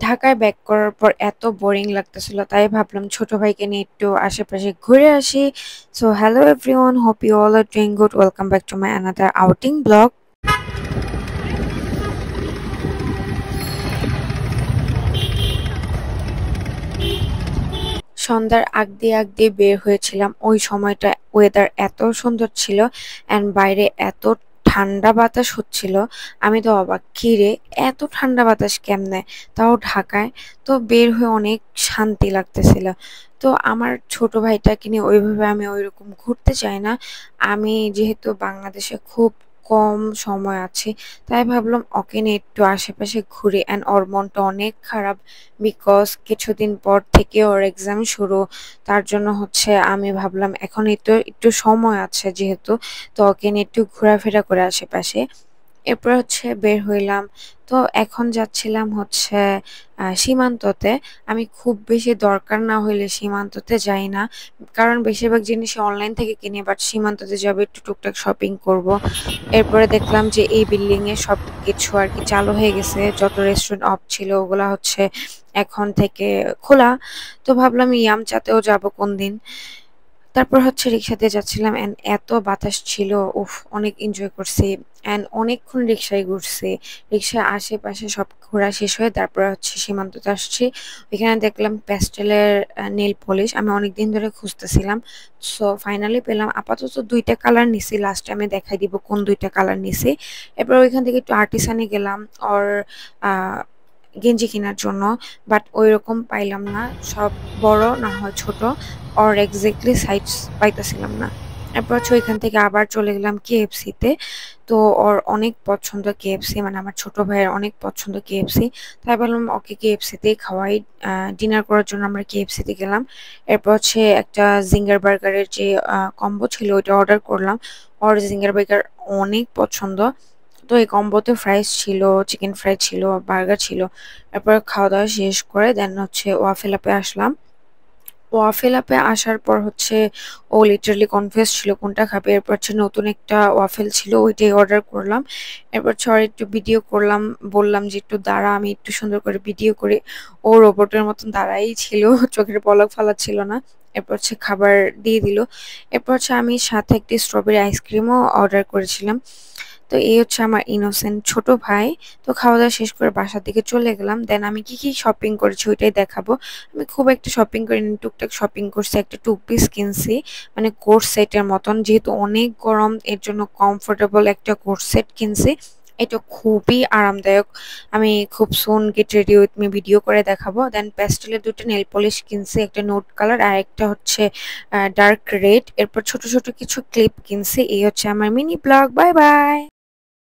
ঢাকায় ব্যাক করার পর এত বোরিং লাগতেছিল, তাই ভাবলাম ছোট ভাইকে নিয়ে একটু আশেপাশে ঘুরে আসি। So hello everyone, hope you all are doing good. Welcome back to my another outing blog. সন্ধ্যার আগ দিয়ে বের হয়েছিলাম। ওই সময়টা ওয়েদার এত সুন্দর ছিল অ্যান্ড বাইরে এত ঠান্ডা বাতাস হচ্ছিল। আমি তো অবাক, কি রে এত ঠান্ডা বাতাস কেমনে, তাও ঢাকায়। তো বের হয়ে অনেক শান্তি লাগতেছিল। তো আমার ছোট ভাইটাকে নিয়ে ওইভাবে আমি ওইরকম ঘুরতে চাই না। আমি যেহেতু বাংলাদেশে খুব কম সময় আছে, তাই ভাবলাম ওকে নিয়ে একটু আশেপাশে ঘুরে। অ্যান্ড ওর মনটা অনেক খারাপ, বিকজ কিছুদিন পর থেকে ওর এক্সাম শুরু। তার জন্য আমি ভাবলাম এখন একটু সময় আছে যেহেতু, তো ওকে নিয়ে একটু ঘোরাফেরা করে আশেপাশে। এরপর বের হইলাম। তো এখন যাচ্ছিলাম সীমান্ততে। আমি খুব বেশি দরকার না হইলে সীমান্ততে যাই না, কারণ বেশিরভাগ জিনিসই অনলাইন থেকে কিনি। বাট সীমান্ততে যাবো, একটু টুকটাক শপিং করব। এরপরে দেখলাম যে এই বিল্ডিং এ সবকিছু আর কি চালু হয়ে গেছে, যত রেস্টুরেন্ট অফ ছিল ওগুলা এখন থেকে খোলা। তো ভাবলাম ইয়ামচাতেও যাব কোনদিন। তারপর রিক্সা দিয়ে যাচ্ছিলাম এন্ড এত বাতাস ছিল, উফ অনেক এনজয় করছি। এন্ড অনেকক্ষণ রিক্সায় ঘুরছি। রিক্সায় আশেপাশে সব ঘোরা শেষ হয়ে তারপর সীমান্ততে আসছি। ওইখানে দেখলাম প্যাস্টেলের নেল পলিশ আমি অনেকদিন ধরে খুঁজতেছিলাম। সো ফাইনালি পেলাম। আপাতত দুইটা কালার নিছি, লাস্টে আমি দেখাই দিব কোন দুইটা কালার নিছি। এরপর ওইখান থেকে একটু আর্টিসানে গেলাম ওর গেঞ্জি কেনার জন্য। বাট ওইরকম পাইলাম না, সব বড় না হয় ছোট, ওর এক্স্যাক্টলি সাইজ পাইতেছিলাম না। এরপর ওইখান থেকে আবার চলে গেলাম কেএফসি তে। তো ওর অনেক পছন্দ কেএফসি, মানে আমার ছোট ভাইয়ের অনেক পছন্দ কেএফসি। তাই বললাম ওকে কেএফসি তেই খাওয়াই। ডিনার করার জন্য আমরা কেএফসি তে গেলাম। এরপর একটা জিঙ্গার বার্গারের যে কম্বো ছিল ওইটা অর্ডার করলাম। ওর জিঙ্গার বার্গার অনেক পছন্দ। তো এই কম্বোতে ফ্রাইস ছিল, চিকেন ফ্রাই ছিল, বার্গার ছিল। এরপর খাওয়া দাওয়া শেষ করে দেন ওয়াফেল আপে আসলাম। ওয়াফেল আপে আসার পর ও লিটারালি কনফিউজ ছিল কোনটা খাবে। এরপর নতুন একটা ওয়াফেল ছিল, ওইটাই অর্ডার করলাম। এরপর ওর একটু ভিডিও করলাম, বললাম যে একটু দাঁড়া আমি একটু সুন্দর করে ভিডিও করি। ও রোবটের মতন দাঁড়াই ছিল, চোখের পলক ফালাচ্ছিল না। এরপর খাবার দিয়ে দিল। এরপর আমি সাথে একটি স্ট্রবেরি আইসক্রিমও অর্ডার করেছিলাম। তো এই আমার ইনোসেন্ট ছোট ভাই। তো খাওয়া দাওয়া শেষ করে বাসার দিকে চলে গেলাম। দেন আমি কি কি শপিং করেছি ওইটাই দেখাবো। আমি খুব একটা শপিং করিনি, টুকটাক শপিং করছি। একটা টু পিস কিনছি, মানে কোট সেটের মতন, যেহেতু অনেক গরম এর জন্য কমফোর্টেবল একটা কোট সেট কিনছি। এটা খুবই আরামদায়ক। আমি খুব soon get ready with me video করে দেখাবো। দেন প্যাস্টেলের দুটো নেল পলিশ কিনছি, একটা নোট কালার আর একটা ডার্ক রেড। এরপর ছোট ছোট কিছু ক্লিপ কিনছি। এই আমার মিনি ব্লগ। Bye bye.